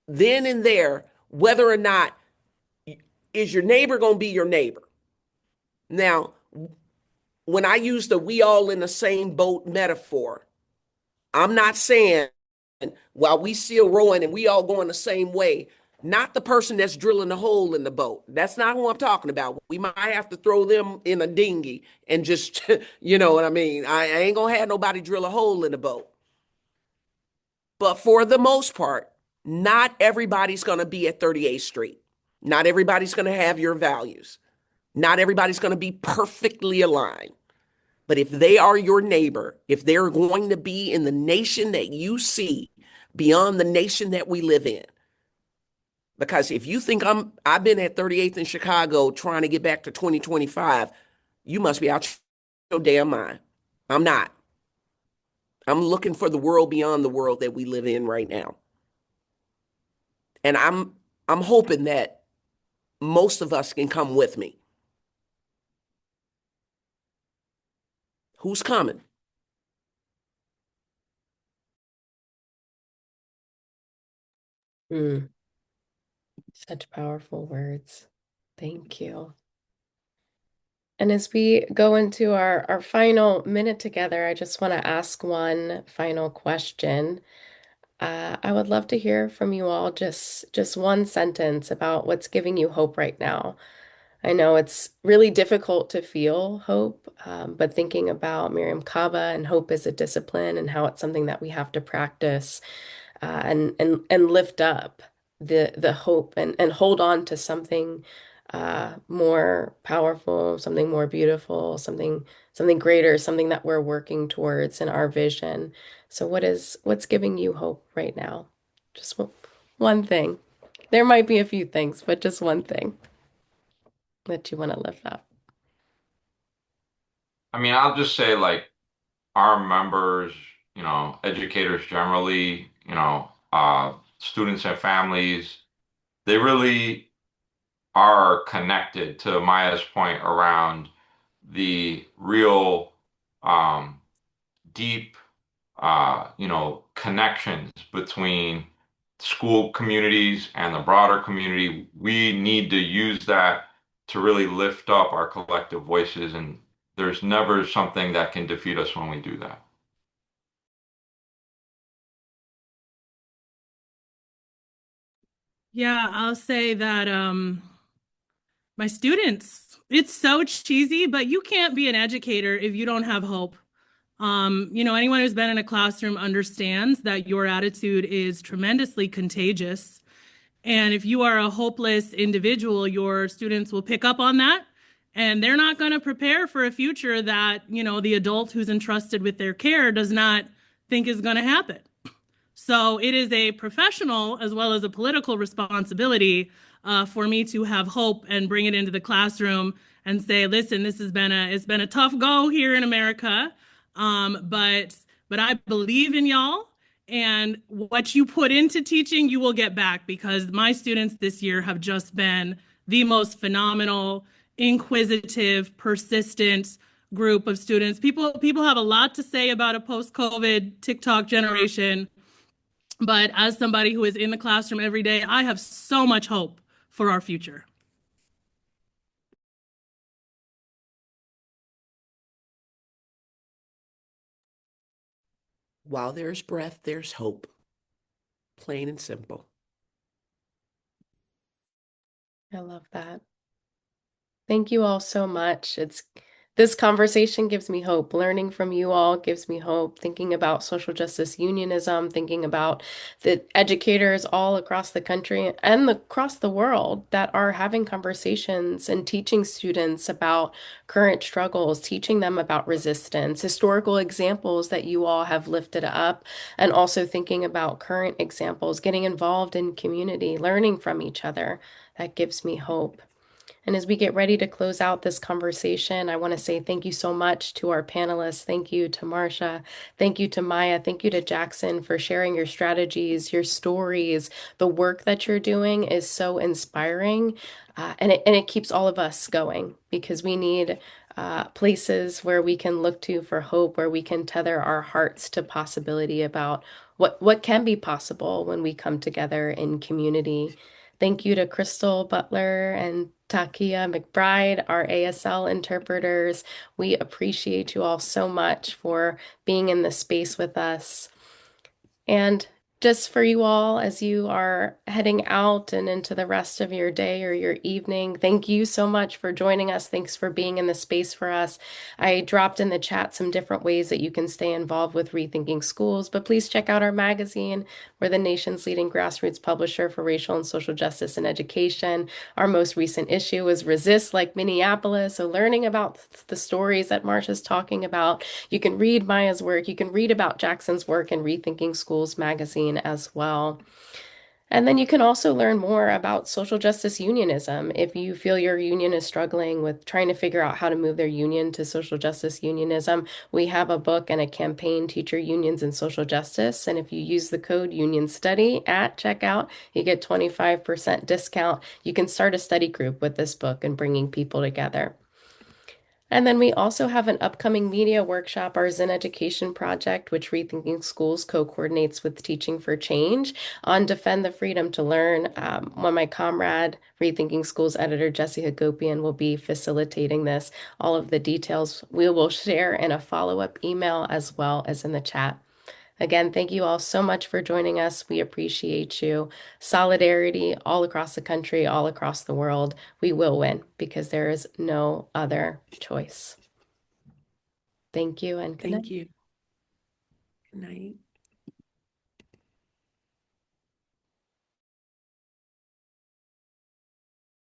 then and there whether or not is your neighbor going to be your neighbor. Now, when I use the we all in the same boat metaphor, I'm not saying while we still rowing and we all going the same way, not the person that's drilling the hole in the boat. That's not who I'm talking about. We might have to throw them in a dinghy and just, you know what I mean? I ain't gonna have nobody drill a hole in the boat. But for the most part, not everybody's gonna be at 38th Street. Not everybody's gonna have your values. Not everybody's gonna be perfectly aligned. But if they are your neighbor, if they're going to be in the nation that you see beyond the nation that we live in, because if you think I've been at 38th in Chicago trying to get back to 2025, you must be out your damn mind. I'm not. I'm looking for the world beyond the world that we live in right now. And I'm hoping that most of us can come with me. Who's coming? Mm, such powerful words. Thank you. And as we go into our final minute together, I just want to ask one final question. I would love to hear from you all just one sentence about what's giving you hope right now. I know it's really difficult to feel hope, but thinking about Miriam Kaba and hope as a discipline and how it's something that we have to practice and lift up the hope and hold on to something more powerful, something more beautiful, something greater, something that we're working towards in our vision. So what's giving you hope right now? Just one thing. There might be a few things, but just one thing that you want to lift up. I mean, I'll just say like our members, educators generally, students and families, they really are connected to Maya's point around the real deep connections between school communities and the broader community. We need to use that to really lift up our collective voices, and there's never something that can defeat us when we do that. Yeah, I'll say that my students, it's so cheesy, but you can't be an educator if you don't have hope. Anyone who's been in a classroom understands that your attitude is tremendously contagious. And if you are a hopeless individual, your students will pick up on that. And they're not going to prepare for a future that, the adult who's entrusted with their care does not think is going to happen. So it is a professional as well as a political responsibility for me to have hope and bring it into the classroom and say, listen, it's been a tough go here in America, but I believe in y'all, and what you put into teaching, you will get back, because my students this year have just been the most phenomenal, inquisitive, persistent group of students. People have a lot to say about a post-COVID TikTok generation. But as somebody who is in the classroom every day, I have so much hope for our future. While there's breath, there's hope. Plain and simple. I love that. Thank you all so much. This conversation gives me hope. Learning from you all gives me hope. Thinking about social justice unionism, thinking about the educators all across the country and across the world that are having conversations and teaching students about current struggles, teaching them about resistance, historical examples that you all have lifted up, and also thinking about current examples, getting involved in community, learning from each other. That gives me hope. And as we get ready to close out this conversation, I want to say thank you so much to our panelists. Thank you to Marcia. Thank you to Maya. Thank you to Jackson for sharing your strategies, your stories. The work that you're doing is so inspiring, and it keeps all of us going because we need places where we can look to for hope, where we can tether our hearts to possibility about what can be possible when we come together in community. Thank you to Crystal Butler and Takia McBride, our ASL interpreters. We appreciate you all so much for being in this space with us. And just for you all, as you are heading out and into the rest of your day or your evening, thank you so much for joining us. Thanks for being in the space for us. I dropped in the chat some different ways that you can stay involved with Rethinking Schools, but please check out our magazine. We're the nation's leading grassroots publisher for racial and social justice in education. Our most recent issue was Resist Like Minneapolis. So learning about the stories that Marsha's talking about. You can read Maya's work. You can read about Jackson's work in Rethinking Schools magazine as well. And then you can also learn more about social justice unionism. If you feel your union is struggling with trying to figure out how to move their union to social justice unionism, we have a book and a campaign, Teacher Unions and Social Justice. And if you use the code Union Study at checkout, you get 25% discount. You can start a study group with this book and bringing people together. And then we also have an upcoming media workshop, our Zen Education Project, which Rethinking Schools co-coordinates with Teaching for Change on Defend the Freedom to Learn. When my comrade, Rethinking Schools editor Jesse Hagopian, will be facilitating this. All of the details we will share in a follow-up email as well as in the chat. Again, thank you all so much for joining us. We appreciate you. Solidarity all across the country, all across the world. We will win because there is no other choice. Thank you and good night. Thank you. Good night.